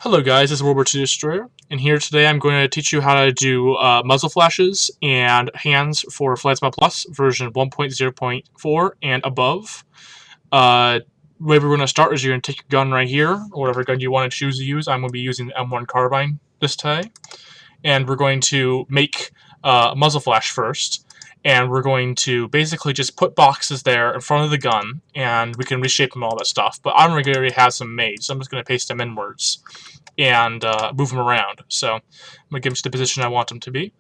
Hello guys, this is World War II Destroyer, and here today I'm going to teach you how to do muzzle flashes and hands for flashModel Plus version 1.0.4 and above. The way we're going to start is you're going to take your gun right here, or whatever gun you want to choose to use. I'm going to be using the M1 Carbine this time, and we're going to make a muzzle flash first. And we're going to basically just put boxes there in front of the gun, and we can reshape them and all that stuff. But I already have some made, so I'm just going to paste them inwards and move them around. So I'm going to give them to the position I want them to be.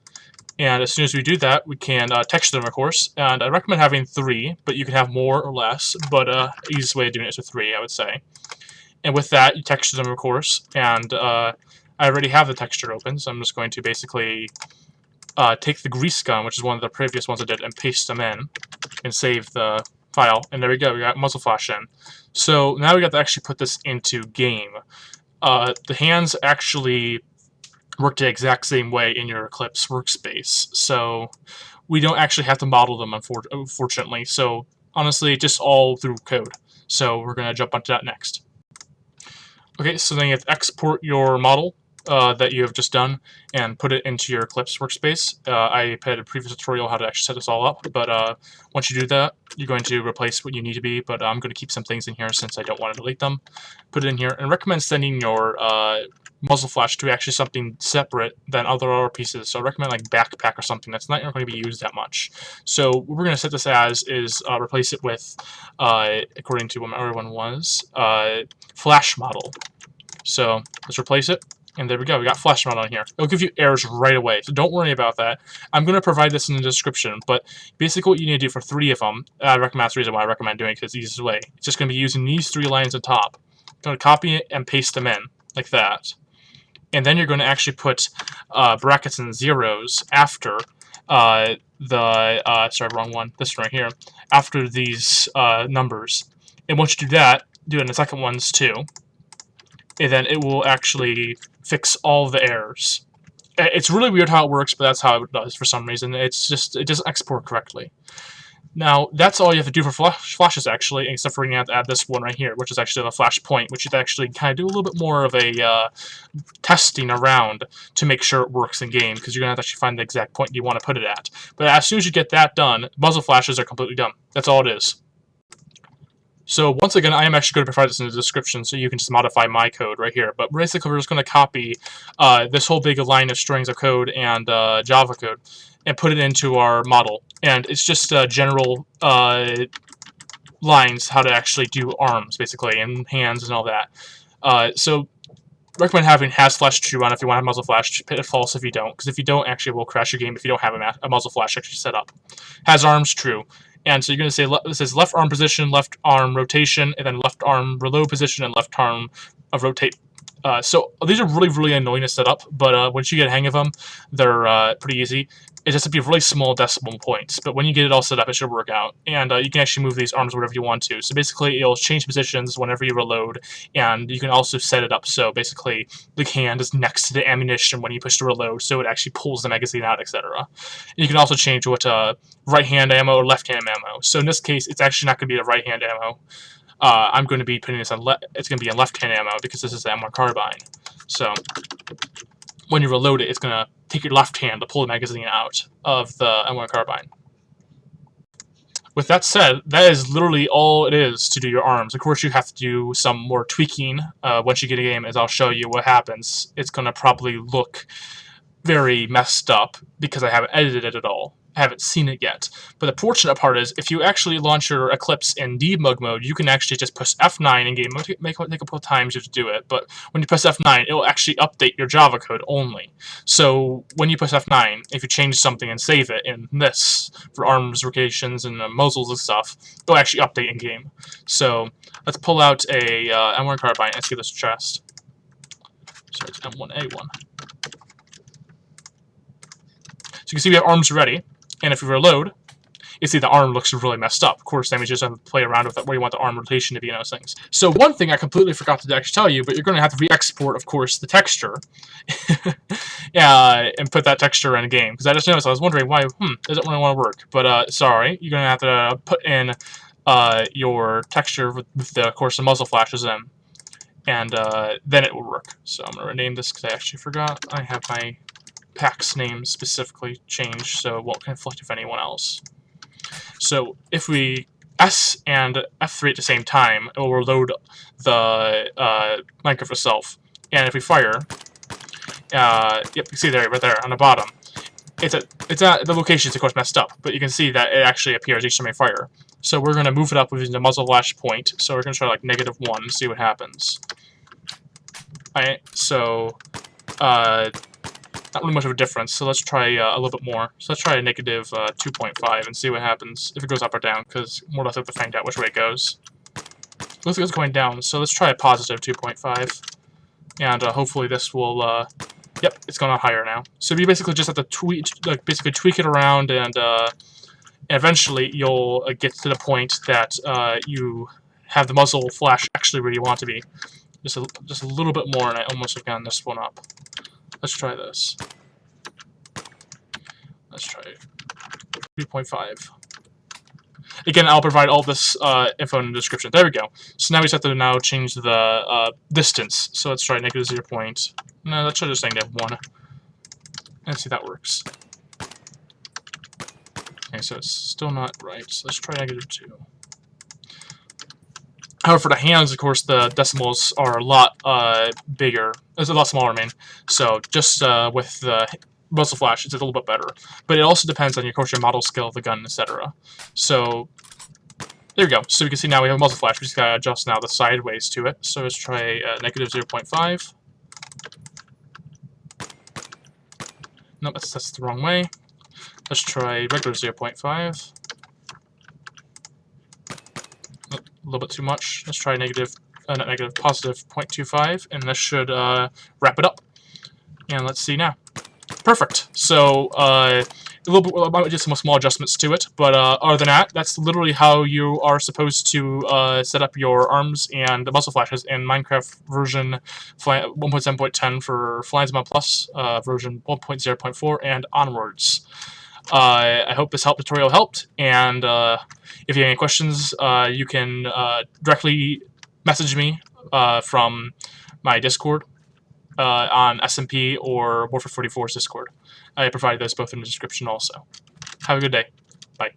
And as soon as we do that, we can texture them, of course. And I recommend having 3, but you can have more or less. But the easiest way of doing it is with 3, I would say. And with that, you texture them, of course. And I already have the texture open, so I'm just going to basically take the grease gun, which is one of the previous ones I did, and paste them in and save the file. And there we go, we got muzzle flash in. So now we got to actually put this into game. The hands actually work the exact same way in your Eclipse workspace, so we don't actually have to model them, unfortunately. So honestly, just all through code. So we're going to jump onto that next. Okay, so then you have to export your model that you have just done and put it into your Eclipse workspace. I had a previous tutorial how to actually set this all up, but once you do that, you're going to replace what you need to be, but I'm going to keep some things in here since I don't want to delete them. Put it in here, and recommend sending your muzzle flash to actually something separate than other pieces. So I recommend like backpack or something that's not going to be used that much. So what we're going to set this as is replace it with, according to what my other one was, flashModel. So let's replace it. And there we go, we got flashModel on here. It'll give you errors right away, so don't worry about that. I'm going to provide this in the description, but basically what you need to do for 3 of them, I recommend that's the reason why I recommend doing it, because it's the easiest way. It's just going to be using these 3 lines at top. You're going to copy it and paste them in, like that. And then you're going to actually put brackets and zeros after sorry, wrong one, this one right here, after these numbers. And once you do that, do it in the second ones too. And then it will actually fix all the errors. It's really weird how it works, but that's how it does for some reason. It's just, it doesn't export correctly. Now, that's all you have to do for flashes, actually, except for you have to add this one right here, which is actually the flash point, which you actually kind of do a little bit more of a testing around to make sure it works in game, because you're going to have to actually find the exact point you want to put it at. But as soon as you get that done, muzzle flashes are completely done. That's all it is. So once again, I am actually going to provide this in the description so you can just modify my code right here. But basically, we're just going to copy this whole big line of strings of code and Java code and put it into our model. And it's just general lines how to actually do arms, basically, and hands and all that. So recommend having hasFlash true on if you want to have muzzle flash, hit false if you don't, because if you don't, actually, it will crash your game if you don't have a muzzle flash actually set up. hasArms true. And so you're going to say, this is left arm position, left arm rotation, and then left arm reload position, and left arm rotate. So these are really, really annoying to set up, but once you get a hang of them, they're pretty easy. It just has to be really small decimal points, but when you get it all set up, it should work out. And you can actually move these arms whatever you want to. So basically, it'll change positions whenever you reload, and you can also set it up so basically the hand is next to the ammunition when you push to reload, so it actually pulls the magazine out, etc. You can also change what right-hand ammo or left-hand ammo. So in this case, it's actually not going to be the right-hand ammo. I'm going to be putting this on it's going to be a left-hand ammo because this is the M1 Carbine. So when you reload it, it's going to take your left hand to pull the magazine out of the M1 Carbine. With that said, that is literally all it is to do your arms. Of course, you have to do some more tweaking once you get a game, as I'll show you what happens. It's going to probably look very messed up because I haven't edited it at all. I haven't seen it yet. But the fortunate part is, if you actually launch your Eclipse in debug mode, you can actually just push F9 in game. It might take a couple of times to do it, but when you press F9, it will actually update your Java code only. So when you press F9, if you change something and save it in this, for arms locations and muzzles and stuff, it will actually update in game. So let's pull out a M1 Carbine and see this chest. So it's M1A1. So you can see we have arms ready. And if you reload, you see the arm looks really messed up. Of course, then we just have to play around with it where you want the arm rotation to be and those things. So one thing I completely forgot to actually tell you, but you're going to have to re-export, of course, the texture and put that texture in a game. Because I just noticed, I was wondering why, doesn't really want to work. But sorry, you're going to have to put in your texture with the, of course, the muzzle flashes in. and then it will work. So I'm going to rename this because I actually forgot. I have my pack's name specifically changed, so it won't conflict with anyone else. So if we S and F3 at the same time, it will reload the Minecraft itself. And if we fire, yep, you can see there, right there on the bottom. It's at the location is of course messed up, but you can see that it actually appears each time I fire. So we're going to move it up using the muzzle flash point. So we're going to try like -1 and see what happens. Alright, so not really much of a difference. So let's try a little bit more. So let's try a -2.5 and see what happens if it goes up or down, because more or less I have to find out which way it goes. It looks like it's going down, so let's try a +2.5, and hopefully this will. Yep, it's going on higher now. So you basically just have to tweak it around, and eventually you'll get to the point that you have the muzzle flash actually where you want to be. Just a little bit more, and I almost have gotten this one up. Let's try this. Let's try 3.5. Again, I'll provide all this info in the description. There we go. So now we just have to now change the distance. So let's try -0. No, let's try just -1. And see if that works. Okay, so it's still not right. So let's try -2. However, for the hands, of course, the decimals are a lot bigger. It's a lot smaller, I mean. So just with the muzzle flash, it's a little bit better. But it also depends on, of course, your model skill of the gun, etc. So there we go. So we can see now we have a muzzle flash. We just gotta adjust now the sideways to it. So let's try -0.5. Nope, that's the wrong way. Let's try regular 0.5. A little bit too much. Let's try positive 0.25, and this should wrap it up. And let's see now. Perfect. So a little bit, I did some small adjustments to it, but other than that, that's literally how you are supposed to set up your arms and the muzzle flashes in Minecraft version 1.7.10 for flashModel version 1.0.4 and onwards. I hope this tutorial helped, and if you have any questions, you can directly message me from my Discord on SMP or Warfare 44's Discord. I provided those both in the description also. Have a good day. Bye.